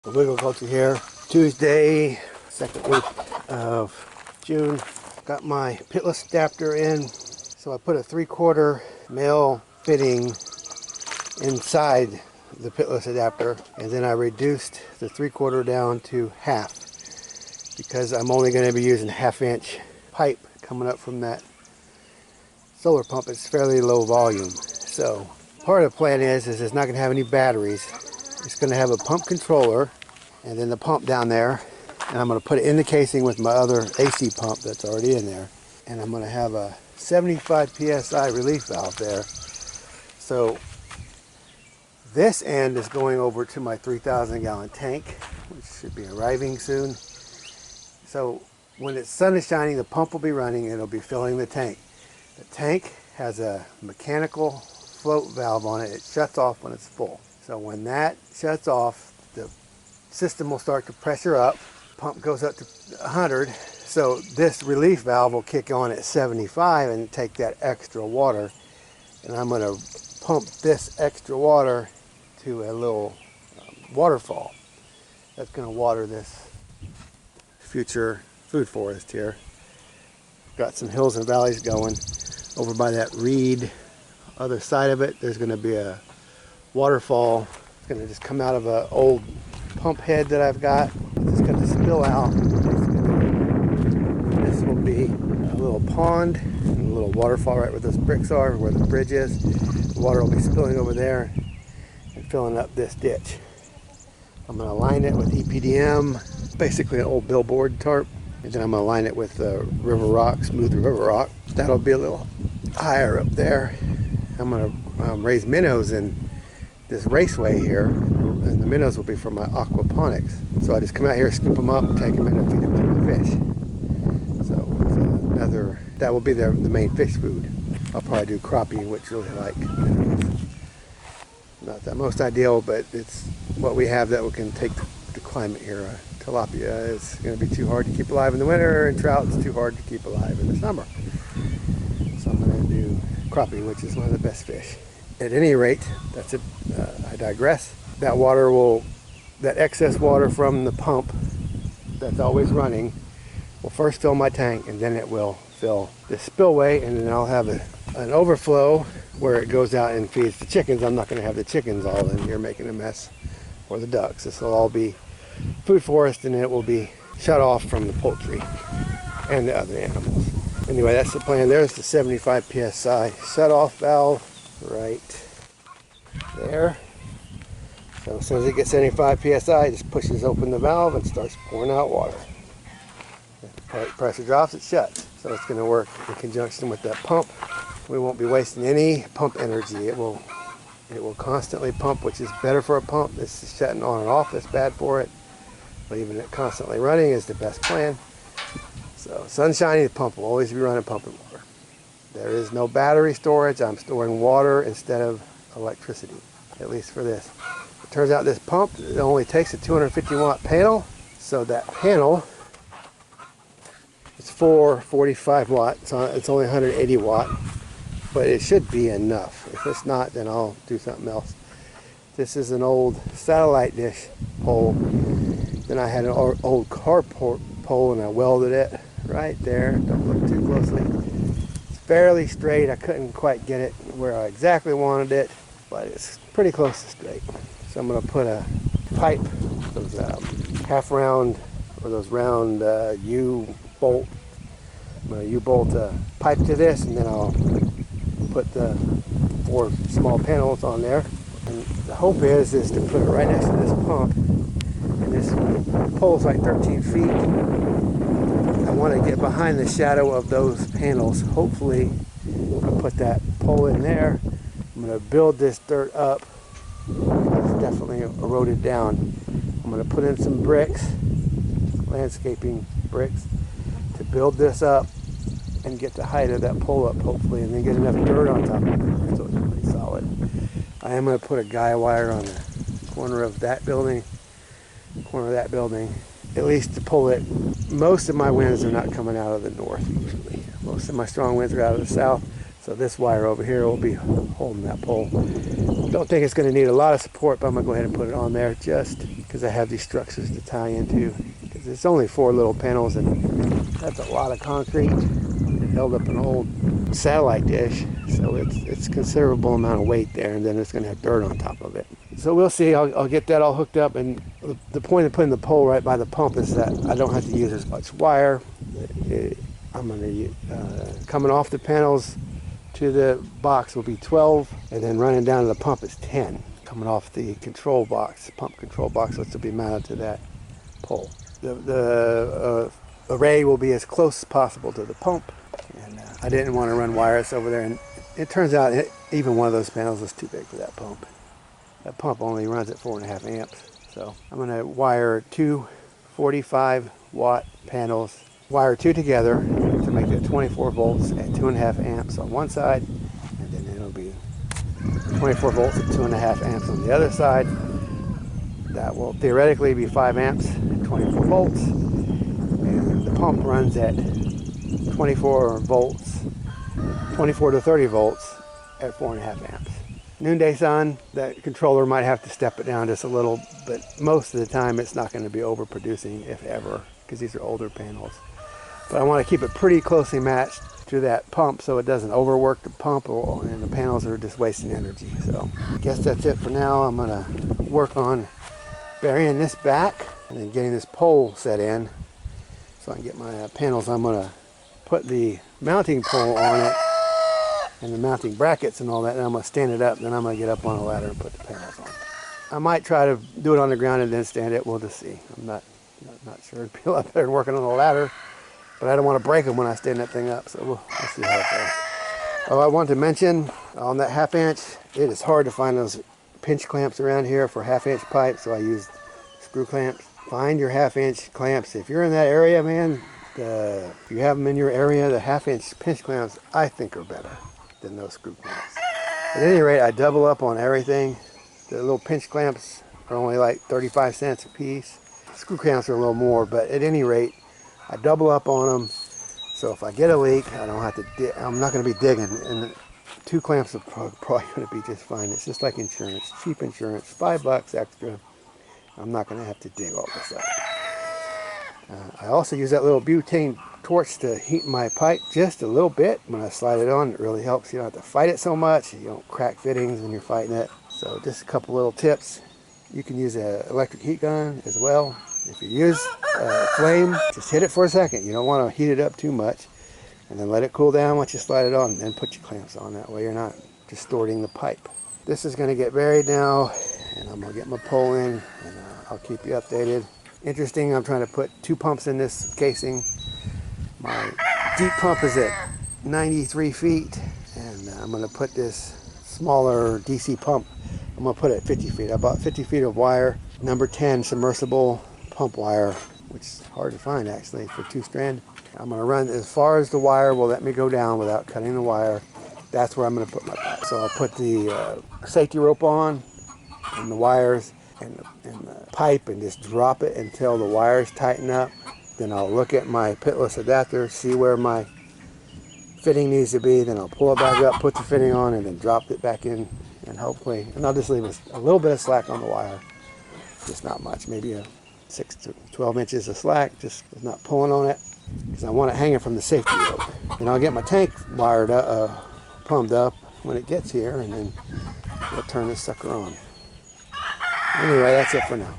WiggleCulture here. Tuesday, second week of June. Got my Pitless adapter in. So I put a 3/4 male fitting inside the Pitless adapter, and then I reduced the 3/4 down to half because I'm only going to be using 1/2-inch pipe coming up from that solar pump. It's fairly low volume. So part of the plan is it's not going to have any batteries. It's going to have a pump controller and then the pump down there, and I'm going to put it in the casing with my other AC pump that's already in there, and I'm going to have a 75 psi relief valve there. So this end is going over to my 3,000-gallon tank, which should be arriving soon. So when the sun is shining, the pump will be running and it'll be filling the tank. The tank has a mechanical float valve on it. It shuts off when it's full. So when that shuts off, the system will start to pressure up. Pump goes up to 100. So this relief valve will kick on at 75 and take that extra water. And I'm going to pump this extra water to a little waterfall. That's going to water this future food forest here. Got some hills and valleys going. Over by that reed, other side of it, there's going to be a waterfall. It's going to just come out of an old pump head that I've got. It's going to spill out. This will be a little pond and a little waterfall right where those bricks are, where the bridge is. The water will be spilling over there and filling up this ditch. I'm going to line it with EPDM, basically an old billboard tarp, and then I'm going to line it with river rock, smooth river rock. That'll be a little higher up there. I'm going to raise minnows in this raceway here, and the minnows will be from my aquaponics. So I just come out here, scoop them up, take them in and feed them to my fish. So it's another, that will be the main fish food. I'll probably do crappie, which really like. Not the most ideal, but it's what we have that we can take the climate here. Tilapia is going to be too hard to keep alive in the winter, and trout's too hard to keep alive in the summer. So I'm going to do crappie, which is one of the best fish. At any rate, that's it. I digress. That water will, that excess water from the pump that's always running will first fill my tank, and then it will fill the spillway, and then I'll have an overflow where it goes out and feeds the chickens. I'm not going to have the chickens all in here making a mess, or the ducks. This will all be food forest, and it will be shut off from the poultry and the other animals. Anyway, that's the plan. There's the 75 psi shut off valve right there. So as soon as it gets 75 psi, it just pushes open the valve and starts pouring out water. If the pressure drops, it shuts. So it's going to work in conjunction with that pump. We won't be wasting any pump energy. It will constantly pump, which is better for a pump. This is shutting on and off. That's bad for it. Leaving it constantly running is the best plan. So sun shining, the pump will always be running, pumping water. There is no battery storage. I'm storing water instead of electricity, at least for this. It turns out this pump, it only takes a 250 watt panel. So that panel is 45 watt. It's only 180 watt, but it should be enough. If it's not, then I'll do something else. This is an old satellite dish pole. Then I had an old carport pole and I welded it right there. Don't look too closely. It's fairly straight. I couldn't quite get it where I exactly wanted it, but it's pretty close to straight. So I'm going to put a pipe, those half round or those round U-bolt. I'm going to U-bolt a pipe to this, and then I'll put the 4 small panels on there. And the hope is to put it right next to this pump. And this pole is like 13 feet. I want to get behind the shadow of those panels. Hopefully, I'll put that pole in there. I'm going to build this dirt up. It's definitely eroded down. I'm going to put in some bricks, landscaping bricks, to build this up and get the height of that pole up, hopefully, and then get enough dirt on top of it so it's pretty solid. I am going to put a guy wire on the corner of that building, at least to pull it. Most of my winds are not coming out of the north usually. Most of my strong winds are out of the south, so this wire over here will be holding that pole. Don't think it's going to need a lot of support, but I'm going to go ahead and put it on there just because I have these structures to tie into. Because it's only 4 little panels, and that's a lot of concrete. It held up an old satellite dish, so it's a considerable amount of weight there, and then it's going to have dirt on top of it. So we'll see. I'll get that all hooked up, and the point of putting the pole right by the pump is that I don't have to use as much wire. I'm going to coming off the panels to the box will be 12, and then running down to the pump is 10. Coming off the control box, pump control box, which will be mounted to that pole. The array will be as close as possible to the pump, and I didn't want to run wires over there, and it turns out even one of those panels is too big for that pump. That pump only runs at 4.5 amps, so I'm going to wire 2 45-watt panels, wire 2 together to make it 24 volts at 2.5 amps on one side, and then it'll be 24 volts at 2.5 amps on the other side. That will theoretically be 5 amps at 24 volts, and the pump runs at 24 volts, 24 to 30 volts at 4.5 amps. Noonday sun, that controller might have to step it down just a little, but most of the time it's not going to be overproducing, if ever, because these are older panels. But I want to keep it pretty closely matched to that pump so it doesn't overwork the pump, and the panels are just wasting energy. So I guess that's it for now. I'm going to work on burying this back and then getting this pole set in so I can get my panels. I'm going to put the mounting pole on it and the mounting brackets and all that, and I'm going to stand it up, and then I'm going to get up on a ladder and put the panels on. I might try to do it on the ground and then stand it. We'll just see. I'm not sure. It'd be a lot better than working on a ladder, but I don't want to break them when I stand that thing up, so we'll see how it goes. Oh, I want to mention on that 1/2 inch, it is hard to find those pinch clamps around here for 1/2 inch pipe, so I used screw clamps. Find your 1/2 inch clamps. If you're in that area, man, if you have them in your area, the 1/2 inch pinch clamps I think are better than those screw clamps. At any rate, I double up on everything. The little pinch clamps are only like 35 cents a piece. Screw clamps are a little more, but at any rate, I double up on them. So if I get a leak, I don't have to I'm not going to be digging, and 2 clamps are probably going to be just fine. It's just like insurance, cheap insurance, $5 extra. I'm not going to have to dig all this up. I also use that little butane torch to heat my pipe just a little bit. When I slide it on, it really helps. You don't have to fight it so much. You don't crack fittings when you're fighting it. So just a couple little tips. You can use an electric heat gun as well. If you use flame, just hit it for a second. You don't want to heat it up too much. And then let it cool down once you slide it on, and then put your clamps on. That way you're not distorting the pipe. This is going to get buried now, and I'm going to get my pole in, and I'll keep you updated. Interesting, I'm trying to put 2 pumps in this casing. My deep pump is at 93 feet, and I'm going to put this smaller DC pump, I'm going to put it at 50 feet. I bought 50 feet of wire, number 10 submersible pump wire, which is hard to find actually for 2-strand. I'm going to run as far as the wire will let me go down without cutting the wire. That's where I'm going to put my pipe. So I'll put the safety rope on and the wires and the pipe and just drop it until the wires tighten up. Then I'll look at my pitless adapter, see where my fitting needs to be. Then I'll pull it back up, put the fitting on, and then drop it back in. And hopefully, and I'll just leave a little bit of slack on the wire. Just not much, maybe a 6 to 12 inches of slack, just not pulling on it, because I want it hanging from the safety rope. And I'll get my tank wired up, plumbed up when it gets here, and then we'll turn this sucker on. Anyway, that's it for now.